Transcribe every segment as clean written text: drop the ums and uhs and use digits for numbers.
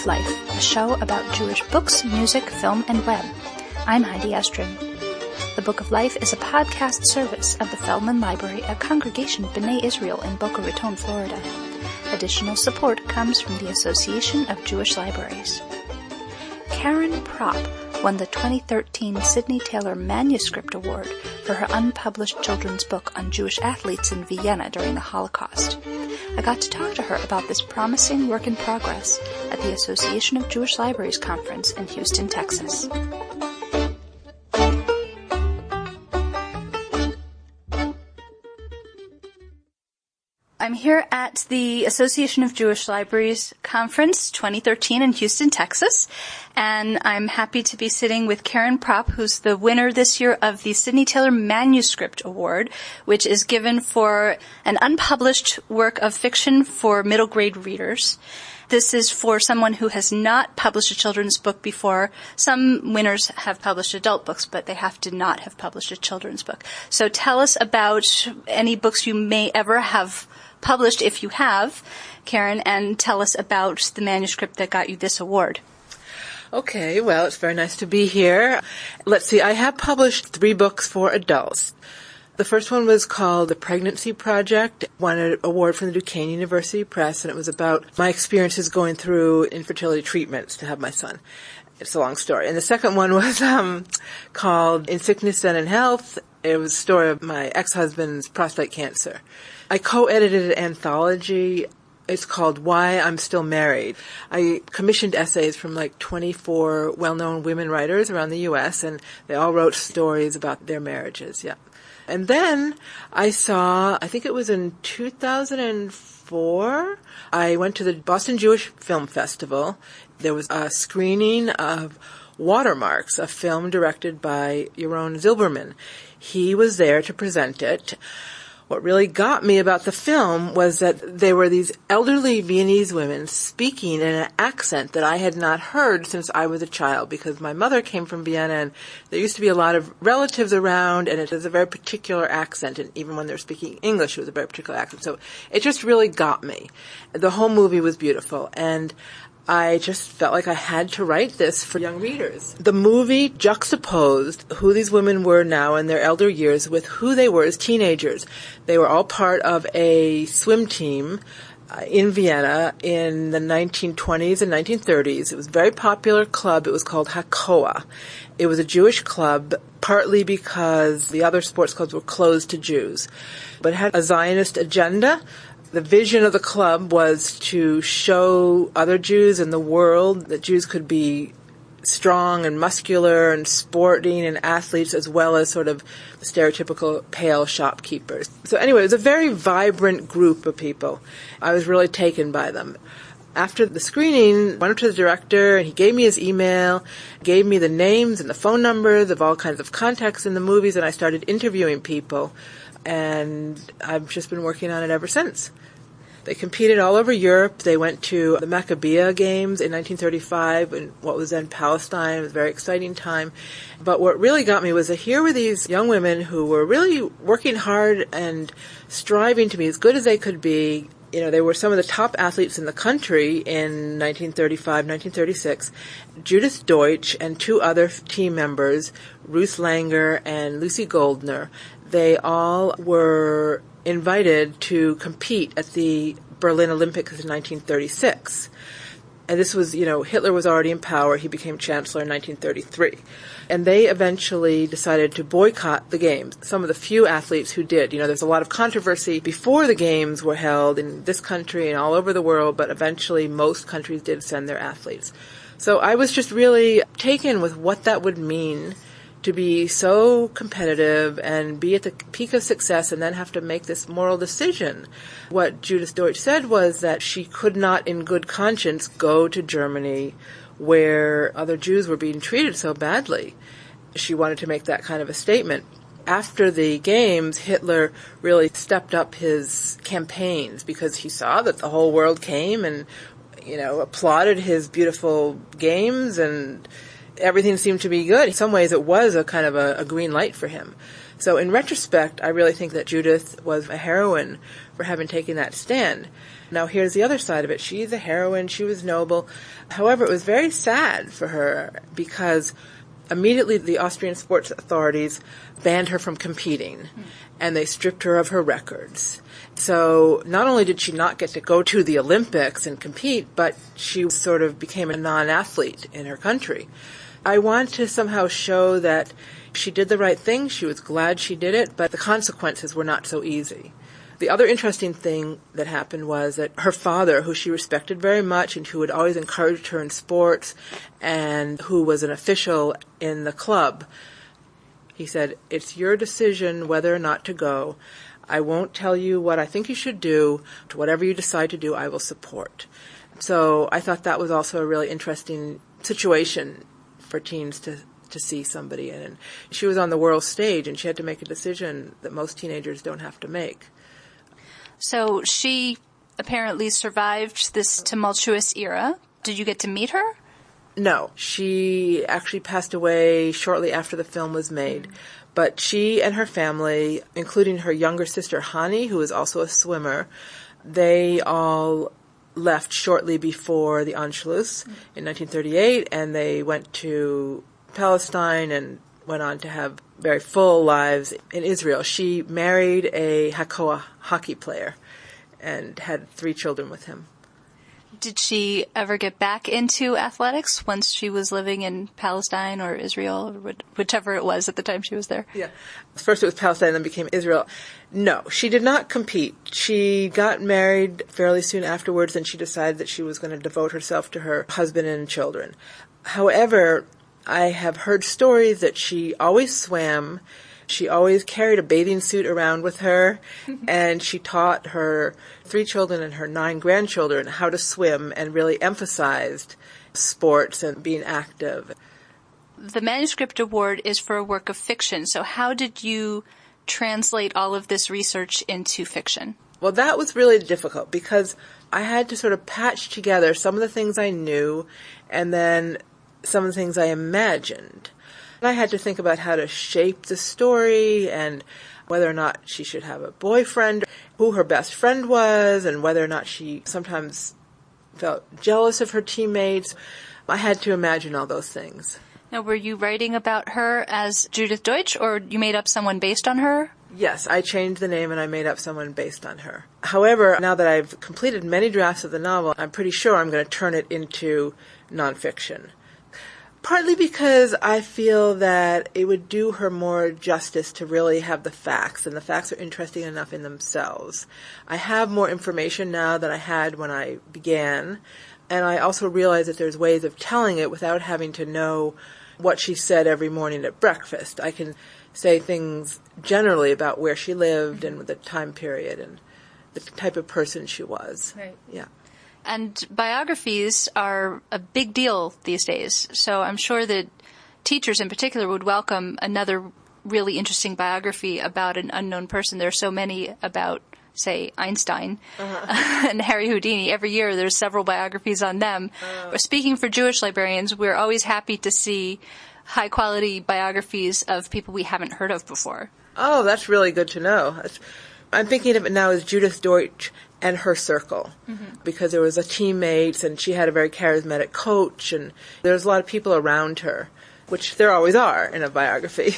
Life, a show about Jewish books, music, film, and web. I'm Heidi Estrin. The Book of Life is a podcast service of the Feldman Library at Congregation B'nai Israel in Boca Raton, Florida. Additional support comes from the Association of Jewish Libraries. Karen Propp won the 2013 Sydney Taylor Manuscript Award for her unpublished children's book on Jewish athletes in Vienna during the Holocaust. I got to talk to her about this promising work in progress at the Association of Jewish Libraries conference in Houston, Texas. I'm here at the Association of Jewish Libraries Conference 2013 in Houston, Texas, and I'm happy to be sitting with Karen Propp, who's the winner this year of the Sydney Taylor Manuscript Award, which is given for an unpublished work of fiction for middle grade readers. This is for someone who has not published a children's book before. Some winners have published adult books, but they have to not have published a children's book. So tell us about any books you may ever have published, if you have, Karen, and tell us about the manuscript that got you this award. Okay, well, it's very nice to be here. Let's see, I have published 3 books for adults. The first one was called The Pregnancy Project, won an award from the Duquesne University Press, and it was about my experiences going through infertility treatments to have my son. It's a long story. And the second one was called In Sickness and in Health. It was a story of my ex-husband's prostate cancer. I co-edited an anthology. It's called Why I'm Still Married. I commissioned essays from like 24 well-known women writers around the U.S., and they all wrote stories about their marriages, yeah. And then I saw, I think it was in 2004, I went to the Boston Jewish Film Festival. There was a screening of Watermarks, a film directed by Yaron Zilberman. He was there to present it. What really got me about the film was that there were these elderly Viennese women speaking in an accent that I had not heard since I was a child, because my mother came from Vienna and there used to be a lot of relatives around, and it was a very particular accent, and even when they were speaking English, it was a very particular accent. So it just really got me. The whole movie was beautiful, and I just felt like I had to write this for young readers. The movie juxtaposed who these women were now in their elder years with who they were as teenagers. They were all part of a swim team in Vienna in the 1920s and 1930s. It was a very popular club. It was called Hakoah. It was a Jewish club, partly because the other sports clubs were closed to Jews. But it had a Zionist agenda. The vision of the club was to show other Jews in the world that Jews could be strong and muscular and sporting and athletes, as well as sort of the stereotypical pale shopkeepers. So anyway, it was a very vibrant group of people. I was really taken by them. After the screening, I went up to the director, and he gave me his email, gave me the names and the phone numbers of all kinds of contacts in the movies, and I started interviewing people. And I've just been working on it ever since. They competed all over Europe. They went to the Maccabiah Games in 1935 in what was then Palestine. It was a very exciting time. But what really got me was that here were these young women who were really working hard and striving to be as good as they could be. You know, they were some of the top athletes in the country in 1935, 1936. Judith Deutsch and 2 other team members, Ruth Langer and Lucy Goldner, they all were invited to compete at the Berlin Olympics in 1936. And this was, Hitler was already in power. He became chancellor in 1933. And they eventually decided to boycott the games. Some of the few athletes who did. There's a lot of controversy before the games were held in this country and all over the world, but eventually most countries did send their athletes. So I was just really taken with what that would mean to be so competitive and be at the peak of success and then have to make this moral decision. What Judith Deutsch said was that she could not in good conscience go to Germany where other Jews were being treated so badly. She wanted to make that kind of a statement. After the games, Hitler really stepped up his campaigns because he saw that the whole world came and, applauded his beautiful games, and everything seemed to be good. In some ways, it was a kind of a green light for him. So in retrospect, I really think that Judith was a heroine for having taken that stand. Now here's the other side of it. She's a heroine. She was noble. However, it was very sad for her because immediately the Austrian sports authorities banned her from competing, and they stripped her of her records. So not only did she not get to go to the Olympics and compete, but she sort of became a non-athlete in her country. I want to somehow show that she did the right thing. She was glad she did it, but the consequences were not so easy. The other interesting thing that happened was that her father, who she respected very much and who had always encouraged her in sports and who was an official in the club, he said, "It's your decision whether or not to go. I won't tell you what I think you should do. Whatever you decide to do, I will support." So I thought that was also a really interesting situation for teens to see somebody in. And she was on the world stage, and she had to make a decision that most teenagers don't have to make. So she apparently survived this tumultuous era. Did you get to meet her? No. She actually passed away shortly after the film was made. But she and her family, including her younger sister Hani, who was also a swimmer, they all left shortly before the Anschluss in 1938, and they went to Palestine and went on to have very full lives in Israel. She married a Hakoah hockey player and had 3 children with him. Did she ever get back into athletics once she was living in Palestine or Israel, or whichever it was at the time she was there? Yeah. First it was Palestine, then became Israel. No, she did not compete. She got married fairly soon afterwards, and she decided that she was going to devote herself to her husband and children. However, I have heard stories that she always swam. She always carried a bathing suit around with her, and she taught her 3 children and her 9 grandchildren how to swim and really emphasized sports and being active. The Manuscript Award is for a work of fiction, so how did you translate all of this research into fiction? Well, that was really difficult because I had to sort of patch together some of the things I knew and then some of the things I imagined. I had to think about how to shape the story and whether or not she should have a boyfriend, who her best friend was, and whether or not she sometimes felt jealous of her teammates. I had to imagine all those things. Now, were you writing about her as Judith Deutsch, or you made up someone based on her? Yes, I changed the name and I made up someone based on her. However, now that I've completed many drafts of the novel, I'm pretty sure I'm going to turn it into nonfiction. Partly because I feel that it would do her more justice to really have the facts, and the facts are interesting enough in themselves. I have more information now than I had when I began, and I also realize that there's ways of telling it without having to know what she said every morning at breakfast. I can say things generally about where she lived and the time period and the type of person she was. Right. Yeah. And biographies are a big deal these days, so I'm sure that teachers in particular would welcome another really interesting biography about an unknown person. There are so many about, say, Einstein and Harry Houdini. Every year there's several biographies on them. Speaking for Jewish librarians, we're always happy to see high-quality biographies of people we haven't heard of before. Oh, that's really good to know. I'm thinking of it now as Judith Deutsch and her circle, because there was a teammates, and she had a very charismatic coach, and there was a lot of people around her, which there always are in a biography.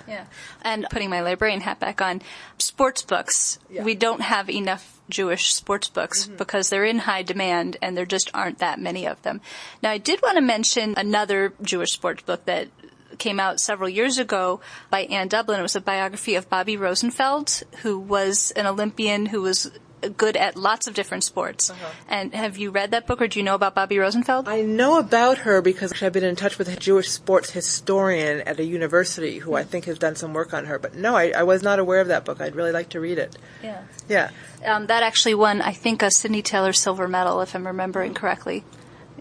Yeah. And putting my librarian hat back on, sports books. Yeah. We don't have enough Jewish sports books because they're in high demand and there just aren't that many of them. Now, I did want to mention another Jewish sports book that came out several years ago by Ann Dublin. It was a biography of Bobby Rosenfeld, who was an Olympian who was good at lots of different sports. And have you read that book, or do you know about Bobby Rosenfeld? I know about her because I've been in touch with a Jewish sports historian at a university who I think has done some work on her. But no, I was not aware of that book. I'd really like to read it. Yeah. Yeah. That actually won, I think, a Sydney Taylor silver medal, if I'm remembering correctly.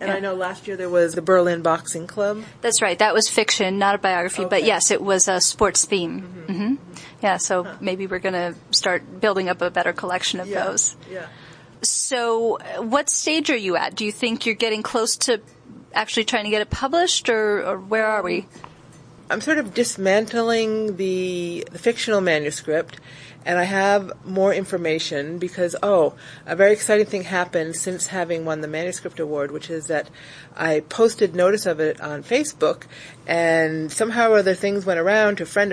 And I know last year there was the Berlin Boxing Club. That's right. That was fiction, not a biography. Okay. But yes, it was a sports theme. Yeah, so maybe we're going to start building up a better collection of those. Yeah. So what stage are you at? Do you think you're getting close to actually trying to get it published, or where are we? I'm sort of dismantling the fictional manuscript, and I have more information because, a very exciting thing happened since having won the Manuscript Award, which is that I posted notice of it on Facebook, and somehow or other things went around to friend,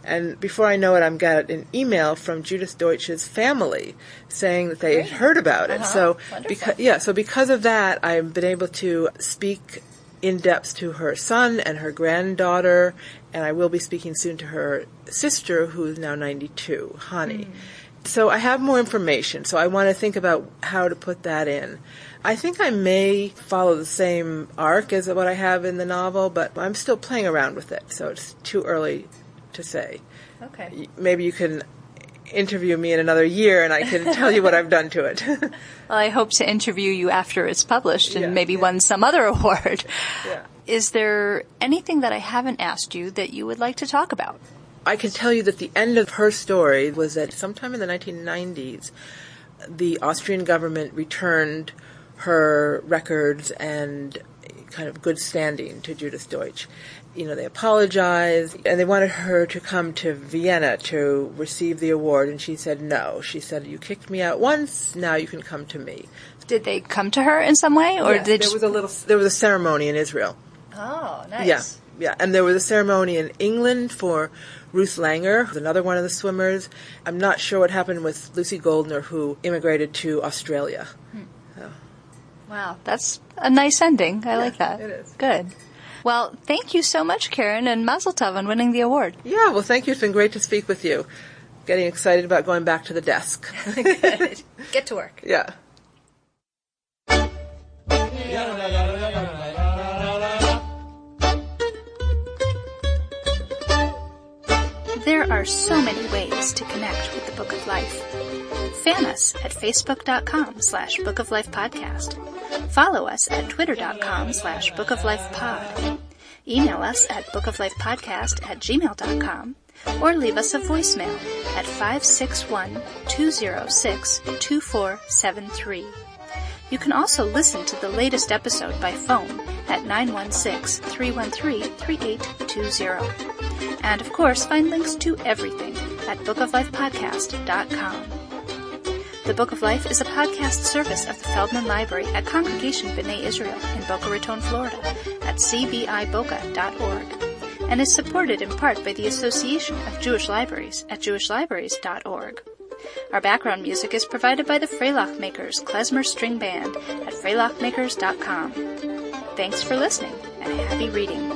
and before I know it, I got an email from Judith Deutsch's family saying that they had heard about it. So, because of that, I've been able to speak in depth to her son and her granddaughter, and I will be speaking soon to her sister, who is now 92, Hani. So I have more information, so I want to think about how to put that in. I think I may follow the same arc as what I have in the novel, but I'm still playing around with it, so it's too early to say. Okay. Maybe you can interview me in another year and I can tell you what I've done to it. Well, I hope to interview you after it's published and maybe won some other award. Yeah. Is there anything that I haven't asked you that you would like to talk about? I can tell you that the end of her story was that sometime in the 1990s, the Austrian government returned her records and kind of good standing to Judith Deutsch. They apologized, and they wanted her to come to Vienna to receive the award, and she said no. She said, "You kicked me out once, now you can come to me." Did they come to her in some way, or yes, there was a ceremony in Israel. Oh, nice. Yeah, and there was a ceremony in England for Ruth Langer, another one of the swimmers. I'm not sure what happened with Lucy Goldner, who immigrated to Australia. So. Wow, that's a nice ending. I like that. It is. Good. Well, thank you so much, Karen, and Mazel Tov on winning the award. Yeah, well, thank you. It's been great to speak with you. Getting excited about going back to the desk. Good. Get to work. Yeah. There are so many ways to connect with the Book of Life. Fan us at facebook.com/Book of Life Podcast. Follow us at twitter.com/Book of Life Pod. Email us at bookoflifepodcast@gmail.com or leave us a voicemail at 561-206-2473. You can also listen to the latest episode by phone at 916-313-3820. And of course, find links to everything at bookoflifepodcast.com. The Book of Life is a podcast service of the Feldman Library at Congregation B'nai Israel in Boca Raton, Florida at cbiboca.org and is supported in part by the Association of Jewish Libraries at jewishlibraries.org. Our background music is provided by the Freilach Makers Klezmer String Band at freilachmakers.com. Thanks for listening and happy reading.